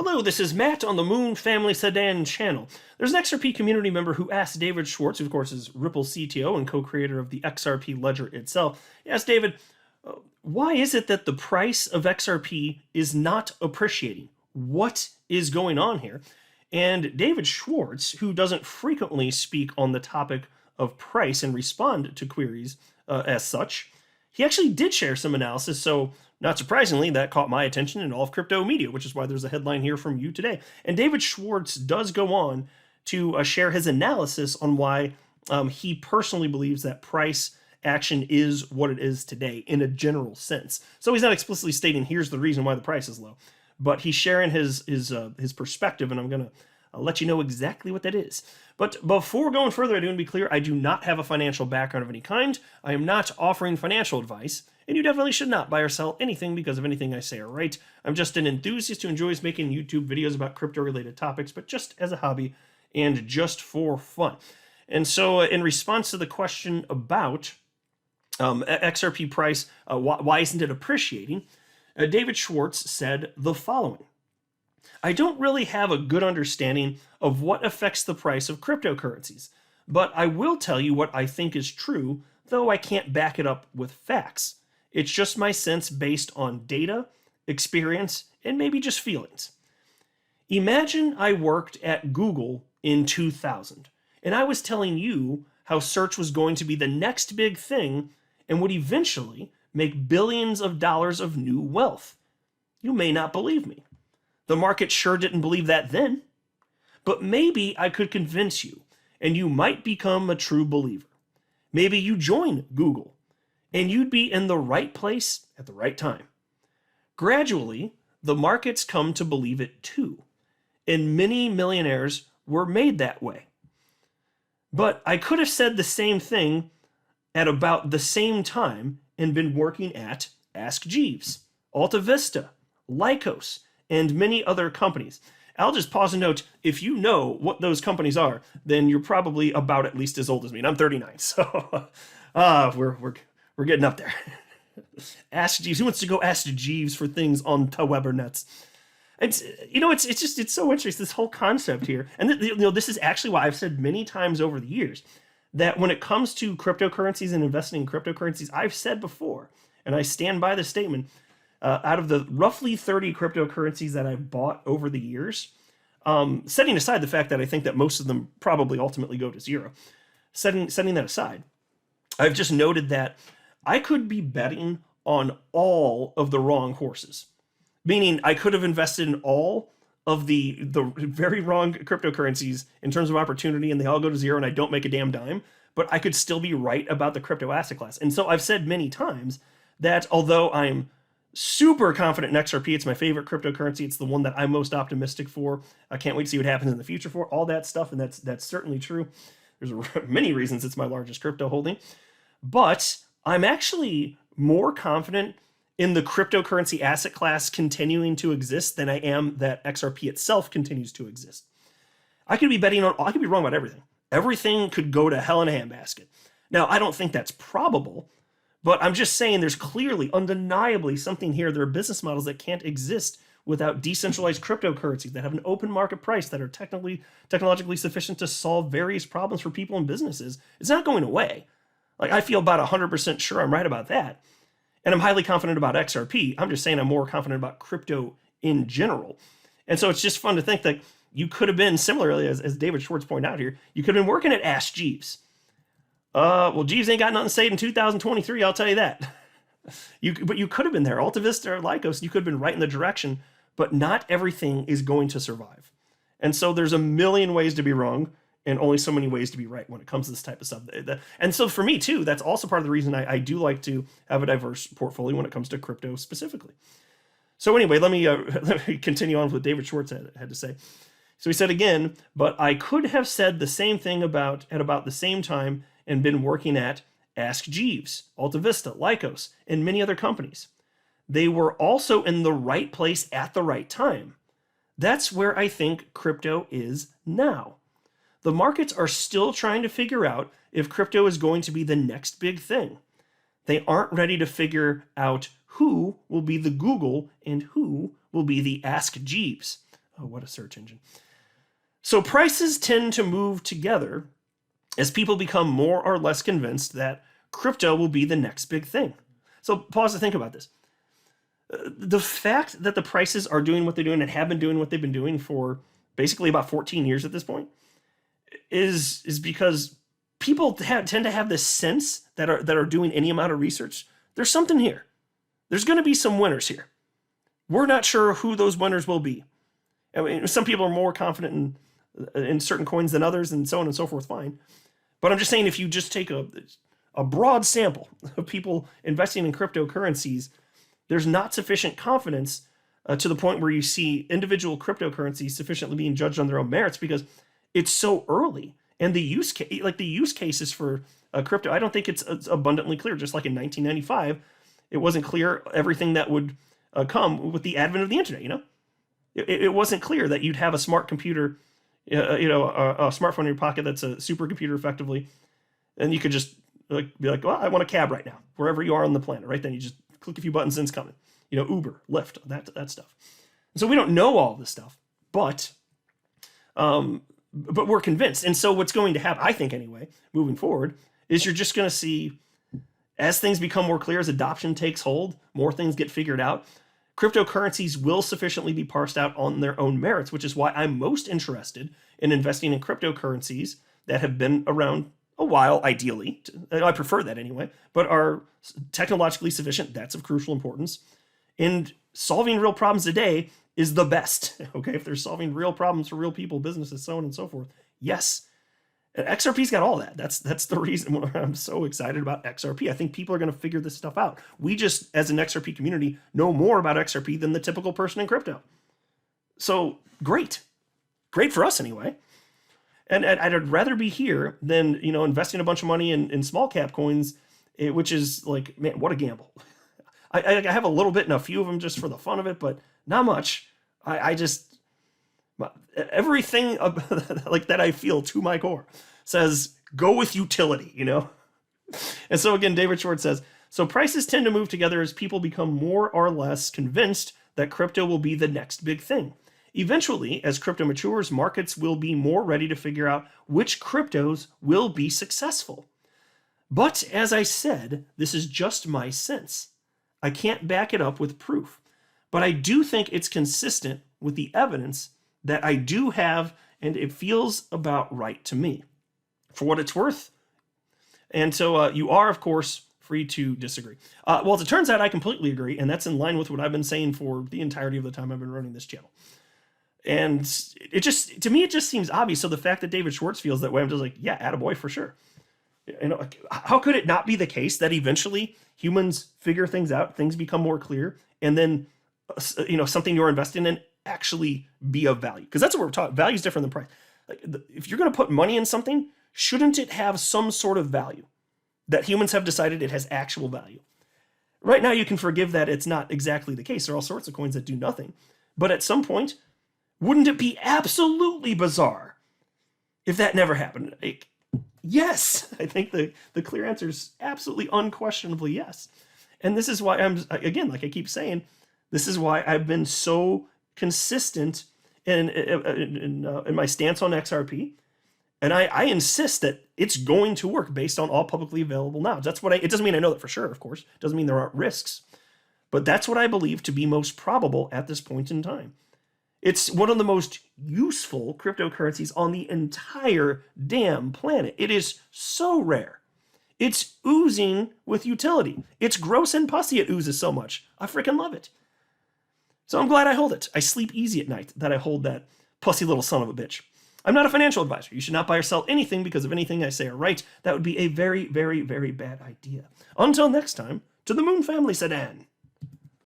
Hello, this is Matt on the Moon Family Sedan channel. There's an XRP community member who asked David Schwartz, who of course is Ripple's CTO and co-creator of the XRP ledger itself. He asked David, why is it that the price of XRP is not appreciating? What is going on here? And David Schwartz, who doesn't frequently speak on the topic of price and respond to queries as such, he actually did share some analysis, so not surprisingly, that caught my attention in all of crypto media, which is why there's a headline here from you today. And David Schwartz does go on to share his analysis on why he personally believes that price action is what it is today in a general sense. So he's not explicitly stating here's the reason why the price is low, but he's sharing his perspective, and I'm going to let you know exactly what that is. But before going further, I do want to be clear, I do not have a financial background of any kind. I am not offering financial advice, and you definitely should not buy or sell anything because of anything I say or write. I'm just an enthusiast who enjoys making YouTube videos about crypto-related topics, but just as a hobby and just for fun. And so in response to the question about XRP price, why isn't it appreciating, David Schwartz said the following. I don't really have a good understanding of what affects the price of cryptocurrencies, but I will tell you what I think is true, though I can't back it up with facts. It's just my sense based on data, experience, and maybe just feelings. Imagine I worked at Google in 2000, and I was telling you how search was going to be the next big thing and would eventually make billions of dollars of new wealth. You may not believe me. The market sure didn't believe that then. But maybe I could convince you, and you might become a true believer. Maybe you join Google, and you'd be in the right place at the right time. Gradually, the markets come to believe it too, and many millionaires were made that way. But I could have said the same thing at about the same time and been working at Ask Jeeves, Alta Vista, Lycos, and many other companies. I'll just pause and note, if you know what those companies are, then you're probably about at least as old as me, and I'm 39, so we're getting up there. Ask Jeeves. Who wants to go ask Jeeves for things on the Webernets? It's so interesting, this whole concept here. And this is actually why I've said many times over the years that when it comes to cryptocurrencies and investing in cryptocurrencies, I've said before, and I stand by the statement, out of the roughly 30 cryptocurrencies that I've bought over the years, setting aside the fact that I think that most of them probably ultimately go to zero, setting that aside, I've just noted that I could be betting on all of the wrong horses. Meaning I could have invested in all of the very wrong cryptocurrencies in terms of opportunity, and they all go to zero and I don't make a damn dime, but I could still be right about the crypto asset class. And so I've said many times that although I'm super confident in XRP, it's my favorite cryptocurrency, it's the one that I'm most optimistic for, I can't wait to see what happens in the future for, all that stuff, and that's certainly true. There's many reasons it's my largest crypto holding, but I'm actually more confident in the cryptocurrency asset class continuing to exist than I am that XRP itself continues to exist. I could be wrong about everything. Everything could go to hell in a handbasket. Now, I don't think that's probable, but I'm just saying there's clearly, undeniably something here. There are business models that can't exist without decentralized cryptocurrencies that have an open market price that are technologically sufficient to solve various problems for people and businesses. It's not going away. Like, I feel about 100% sure I'm right about that. And I'm highly confident about XRP. I'm just saying I'm more confident about crypto in general. And so it's just fun to think that you could have been, similarly, as David Schwartz pointed out here, you could have been working at Ask Jeeves. Well, Jeeves ain't got nothing to say in 2023, I'll tell you that. But you could have been there. Alta Vista or Lycos, you could have been right in the direction, but not everything is going to survive. And so there's a million ways to be wrong and only so many ways to be right when it comes to this type of stuff. And so for me, too, that's also part of the reason I do like to have a diverse portfolio when it comes to crypto specifically. So anyway, let me continue on with what David Schwartz had to say. So he said again, but I could have said the same thing at about the same time and been working at Ask Jeeves, Alta Vista, Lycos, and many other companies. They were also in the right place at the right time. That's where I think crypto is now. The markets are still trying to figure out if crypto is going to be the next big thing. They aren't ready to figure out who will be the Google and who will be the Ask Jeeves. Oh, what a search engine. So prices tend to move together as people become more or less convinced that crypto will be the next big thing. So pause to think about this. The fact that the prices are doing what they're doing and have been doing what they've been doing for basically about 14 years at this point is because people tend to have this sense that are doing any amount of research. There's something here. There's going to be some winners here. We're not sure who those winners will be. I mean, some people are more confident in certain coins than others, and so on and so forth. Fine, but I'm just saying, if you just take a broad sample of people investing in cryptocurrencies, there's not sufficient confidence to the point where you see individual cryptocurrencies sufficiently being judged on their own merits because it's so early, and the use cases for crypto, I don't think it's abundantly clear. Just like in 1995, it wasn't clear everything that would come with the advent of the internet. It wasn't clear that you'd have a smart computer, a smartphone in your pocket that's a supercomputer effectively, and you could just be like, well, I want a cab right now, wherever you are on the planet. Right then, you just click a few buttons and it's coming. Uber, Lyft, that stuff. And so we don't know all this stuff, but we're convinced. And so what's going to happen, I think anyway, moving forward, is you're just going to see, as things become more clear, as adoption takes hold, more things get figured out, cryptocurrencies will sufficiently be parsed out on their own merits, which is why I'm most interested in investing in cryptocurrencies that have been around a while, ideally. I prefer that anyway, but are technologically sufficient. That's of crucial importance. And solving real problems today is the best. Okay, if they're solving real problems for real people, businesses, so on and so forth, yes. And XRP's got all that. That's the reason why I'm so excited about XRP. I think people are going to figure this stuff out. We just, as an XRP community, know more about XRP than the typical person in crypto. So great for us anyway. And I'd rather be here than investing a bunch of money in small cap coins, which is like, man, what a gamble. I have a little bit in a few of them just for the fun of it, but not much. I just, everything like that I feel to my core says go with utility, And so again, David Schwartz says, so prices tend to move together as people become more or less convinced that crypto will be the next big thing. Eventually, as crypto matures, markets will be more ready to figure out which cryptos will be successful. But as I said, this is just my sense. I can't back it up with proof, but I do think it's consistent with the evidence that I do have, and it feels about right to me, for what it's worth. And so you are, of course, free to disagree. Well, as it turns out, I completely agree, and that's in line with what I've been saying for the entirety of the time I've been running this channel. And to me, it just seems obvious. So the fact that David Schwartz feels that way, I'm just like, yeah, attaboy for sure. How could it not be the case that eventually humans figure things out, things become more clear, and then, something you're investing in actually be of value? Because that's what we're talking. Value is different than price. If you're going to put money in something, shouldn't it have some sort of value that humans have decided it has actual value? Right now, you can forgive that it's not exactly the case. There are all sorts of coins that do nothing. But at some point, wouldn't it be absolutely bizarre if that never happened? Yes, I think the clear answer is absolutely unquestionably yes. And this is why again, like I keep saying, this is why I've been so consistent in my stance on XRP. And I insist that it's going to work based on all publicly available knowledge. That's what it doesn't mean I know that for sure, of course. It doesn't mean there aren't risks. But that's what I believe to be most probable at this point in time. It's one of the most useful cryptocurrencies on the entire damn planet. It is so rare. It's oozing with utility. It's gross and pussy it oozes so much. I freaking love it. So I'm glad I hold it. I sleep easy at night that I hold that pussy little son of a bitch. I'm not a financial advisor. You should not buy or sell anything because of anything I say or write. That would be a very, very, very bad idea. Until next time, to the Moon Family Sedan.